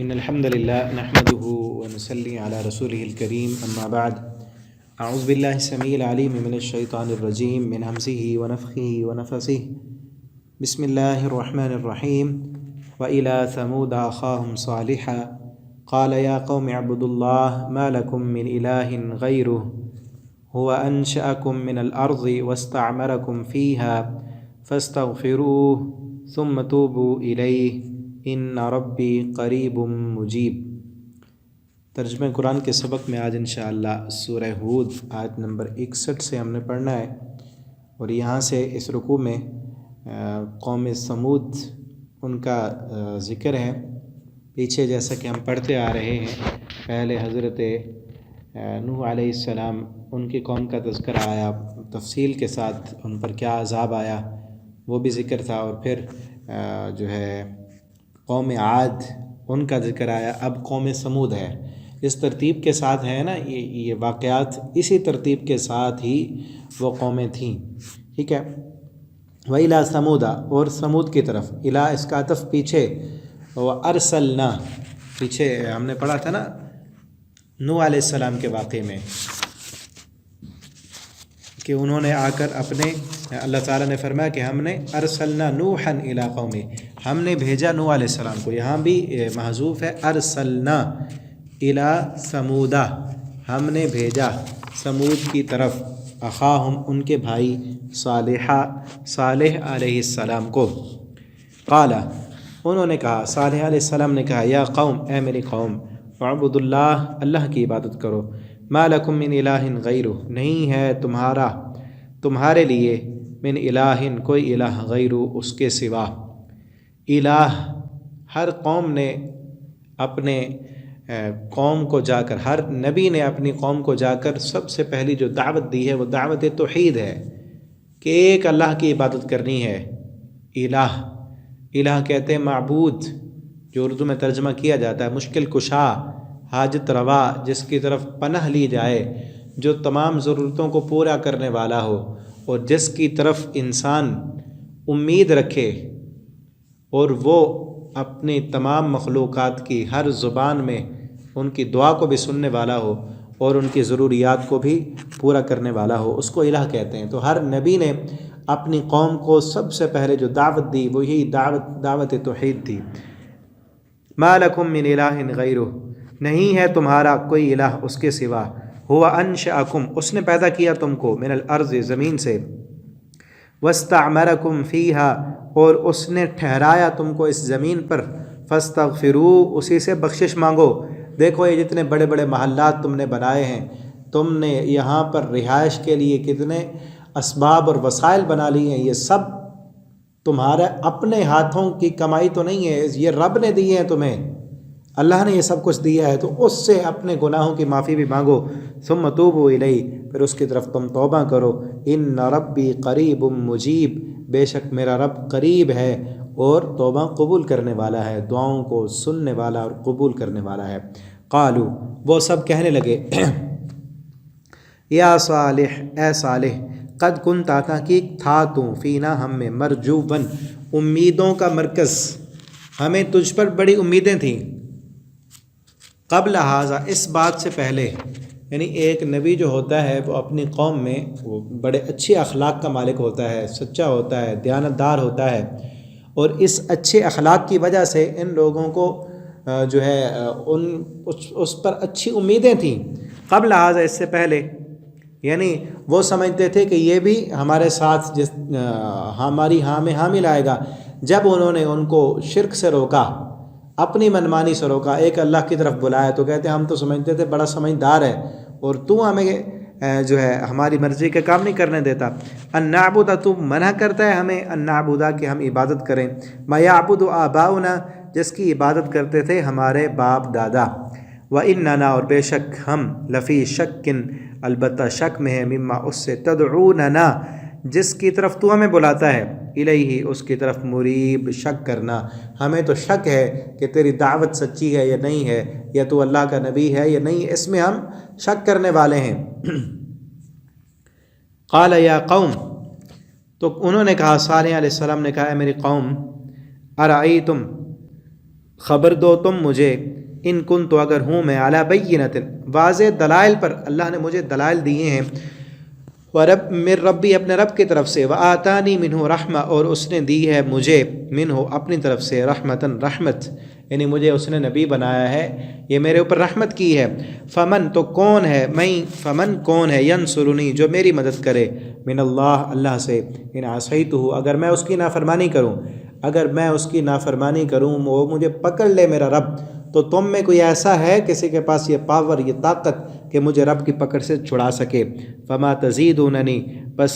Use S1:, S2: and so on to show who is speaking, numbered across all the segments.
S1: إن الحمد لله نحمده ونصلي على رسوله الكريم أما بعد أعوذ بالله السميع العليم من الشيطان الرجيم من همزه ونفخه ونفثه بسم الله الرحمن الرحيم وإلى ثمود أخاهم صالحا قال يا قوم اعبدوا الله ما لكم من إله غيره هو أنشأكم من الأرض واستعمركم فيها فاستغفروه ثم توبوا إليه ان ربی قریب مجیب۔ ترجمہ قرآن کے سبق میں آج انشاءاللہ سورہ ہود آیت نمبر 61 سے ہم نے پڑھنا ہے، اور یہاں سے اس رکوع میں قوم سمود ان کا ذکر ہے۔ پیچھے جیسا کہ ہم پڑھتے آ رہے ہیں، پہلے حضرت نوح علیہ السلام ان کی قوم کا تذکرہ آیا، تفصیل کے ساتھ ان پر کیا عذاب آیا وہ بھی ذکر تھا، اور پھر جو ہے قوم عاد ان کا ذکر آیا۔ اب قوم سمود ہے، اس ترتیب کے ساتھ ہے نا، یہ واقعات اسی ترتیب کے ساتھ ہی وہ قومیں تھیں، ٹھیک ہے۔ وَإِلَىٰ ثَمُودَ، اور سمود کی طرف، اِلَىٰ اس کا عطف پیچھے، وَأَرْسَلْنَا پیچھے ہم نے پڑھا تھا نا نوح علیہ السلام کے واقعے میں، کہ انہوں نے آ کر اپنے، اللہ تعالیٰ نے فرمایا کہ ہم نے ارسلنا نوحا الی قومی، ہم نے بھیجا نوح علیہ السلام کو، یہاں بھی محذوف ہے ارسلنا الی ثمودا، ہم نے بھیجا سمود کی طرف، اخاہم ان کے بھائی، صالح علیہ السلام کو۔ قال انہوں نے کہا، صالح علیہ السلام نے کہا، یا قوم اے میری قوم، اعبدوا اللہ، اللہ کی عبادت کرو، ما لکم من الہ غیرہ، نہیں ہے تمہارے لیے من الہ کوئی الہ غیرہ اس کے سوا۔ الہ، ہر قوم نے اپنے قوم کو جا کر، ہر نبی نے اپنی قوم کو جا کر سب سے پہلی جو دعوت دی ہے وہ دعوت توحید ہے، کہ ایک اللہ کی عبادت کرنی ہے۔ الہ کہتے ہیں معبود، جو اردو میں ترجمہ کیا جاتا ہے مشکل کشا، حاجت روا، جس کی طرف پناہ لی جائے، جو تمام ضرورتوں کو پورا کرنے والا ہو، اور جس کی طرف انسان امید رکھے، اور وہ اپنی تمام مخلوقات کی ہر زبان میں ان کی دعا کو بھی سننے والا ہو، اور ان کی ضروریات کو بھی پورا کرنے والا ہو، اس کو الہ کہتے ہیں۔ تو ہر نبی نے اپنی قوم کو سب سے پہلے جو دعوت دی وہ یہی دعوت توحید تھی۔ ما لکم من الہ غیرہ، نہیں ہے تمہارا کوئی الہ اس کے سوا، ہوا انشأکم، اس نے پیدا کیا تم کو، من الارض زمین سے، واستعمرکم فیہا، اور اس نے ٹھہرایا تم کو اس زمین پر، فاستغفروا، اسی سے بخشش مانگو۔ دیکھو یہ جتنے بڑے بڑے محلات تم نے بنائے ہیں، تم نے یہاں پر رہائش کے لیے کتنے اسباب اور وسائل بنا لی ہیں، یہ سب تمہارے اپنے ہاتھوں کی کمائی تو نہیں ہے، یہ رب نے دی ہے تمہیں، اللہ نے یہ سب کچھ دیا ہے، تو اس سے اپنے گناہوں کی معافی بھی مانگو۔ ثم توبوا الیہ، پھر اس کی طرف تم توبہ کرو۔ ان ربی قریب مجیب، بے شک میرا رب قریب ہے اور توبہ قبول کرنے والا ہے، دعاؤں کو سننے والا اور قبول کرنے والا ہے۔ قالو، وہ سب کہنے لگے، یا صالح، اے صالح، قد کنت، تحقیق تھا تو، فینا ہم میں، مرجوباً، امیدوں کا مرکز، ہمیں تجھ پر بڑی امیدیں تھیں، قبل ھذا، اس بات سے پہلے، یعنی ایک نبی جو ہوتا ہے وہ اپنی قوم میں وہ بڑے اچھے اخلاق کا مالک ہوتا ہے، سچا ہوتا ہے، دیانتدار ہوتا ہے، اور اس اچھے اخلاق کی وجہ سے ان لوگوں کو جو ہے اس پر اچھی امیدیں تھیں، قبل ھذا، اس سے پہلے، یعنی وہ سمجھتے تھے کہ یہ بھی ہمارے ساتھ ہماری ہاں میں ہاں ملائے گا۔ جب انہوں نے ان کو شرک سے روکا، اپنی منمانی سے روکا، ایک اللہ کی طرف بلایا، تو کہتے ہیں ہم تو سمجھتے تھے بڑا سمجھدار ہے، اور تو ہمیں جو ہے ہماری مرضی کے کام نہیں کرنے دیتا۔ ان نعبد، تو منع کرتا ہے ہمیں، ان نعبد، کہ ہم عبادت کریں، ما یعبد آباؤنا، جس کی عبادت کرتے تھے ہمارے باپ دادا، واننا، اور بے شک ہم، لفی شک، البتہ شک میں ہے، مما، اس سے، تدعوننا، جس کی طرف تو ہمیں بلاتا ہے، الیہ، اس کی طرف، مریب، شک کرنا، ہمیں تو شک ہے کہ تیری دعوت سچی ہے یا نہیں ہے، یا تو اللہ کا نبی ہے یا نہیں، اس میں ہم شک کرنے والے ہیں۔ قال یا قوم، تو انہوں نے کہا، صالح علیہ السلام نے کہا، اے میری قوم، ارأیتم، خبر دو تم مجھے ان کن تو اگر ہوں میں علی بینۃ واضح دلائل پر، اللہ نے مجھے دلائل دیے ہیں، ورب مر ربی اپنے رب کی طرف سے، وآتانی منہ رحمہ اور اس نے دی ہے مجھے منہ اپنی طرف سے رحمتاً رحمت، یعنی مجھے اس نے نبی بنایا ہے، یہ میرے اوپر رحمت کی ہے، فمن تو کون ہے، فمن کون ہے، ینصرنی جو میری مدد کرے، من اللہ اللہ سے، ان عصیتہ اگر میں اس کی نافرمانی کروں، اگر میں اس کی نافرمانی کروں وہ مجھے پکڑ لے میرا رب، تو تم میں کوئی ایسا ہے کسی کے پاس یہ پاور یہ طاقت کہ مجھے رب کی پکڑ سے چھڑا سکے، فما تزیدوننی بس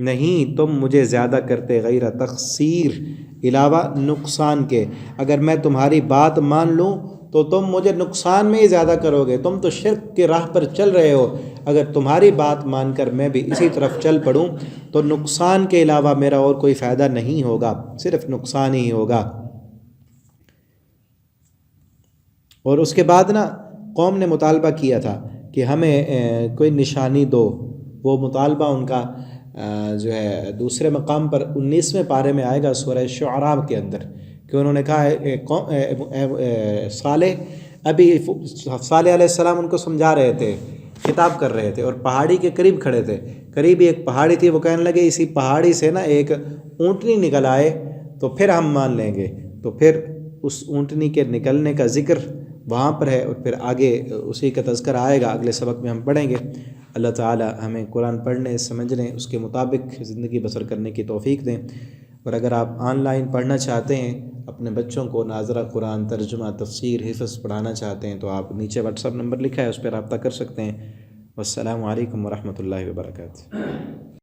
S1: نہیں تم مجھے زیادہ کرتے، غیر تقصیر علاوہ نقصان کے، اگر میں تمہاری بات مان لوں تو تم مجھے نقصان میں ہی زیادہ کرو گے، تم تو شرک کی راہ پر چل رہے ہو، اگر تمہاری بات مان کر میں بھی اسی طرف چل پڑوں تو نقصان کے علاوہ میرا اور کوئی فائدہ نہیں ہوگا، صرف نقصان ہی ہوگا۔ اور اس کے بعد نا قوم نے مطالبہ کیا تھا کہ ہمیں کوئی نشانی دو، وہ مطالبہ ان کا جو ہے دوسرے مقام پر 19ویں پارے میں آئے گا سورہ شعراء کے اندر، کہ انہوں نے کہا صالح، ابھی صالح علیہ السلام ان کو سمجھا رہے تھے، خطاب کر رہے تھے، اور پہاڑی کے قریب کھڑے تھے، قریب ایک پہاڑی تھی، وہ کہنے لگے اسی پہاڑی سے نا ایک اونٹنی نکل آئے تو پھر ہم مان لیں گے، تو پھر اس اونٹنی کے نکلنے کا ذکر وہاں پر ہے، اور پھر آگے اسی کا تذکرہ آئے گا، اگلے سبق میں ہم پڑھیں گے۔ اللہ تعالی ہمیں قرآن پڑھنے، سمجھنے، اس کے مطابق زندگی بسر کرنے کی توفیق دیں۔ اور اگر آپ آن لائن پڑھنا چاہتے ہیں، اپنے بچوں کو ناظرہ قرآن، ترجمہ، تفسیر، حفظ پڑھانا چاہتے ہیں تو آپ نیچے واٹس ایپ نمبر لکھا ہے، اس پہ رابطہ کر سکتے ہیں۔ والسلام علیکم ورحمۃ اللہ وبرکاتہ۔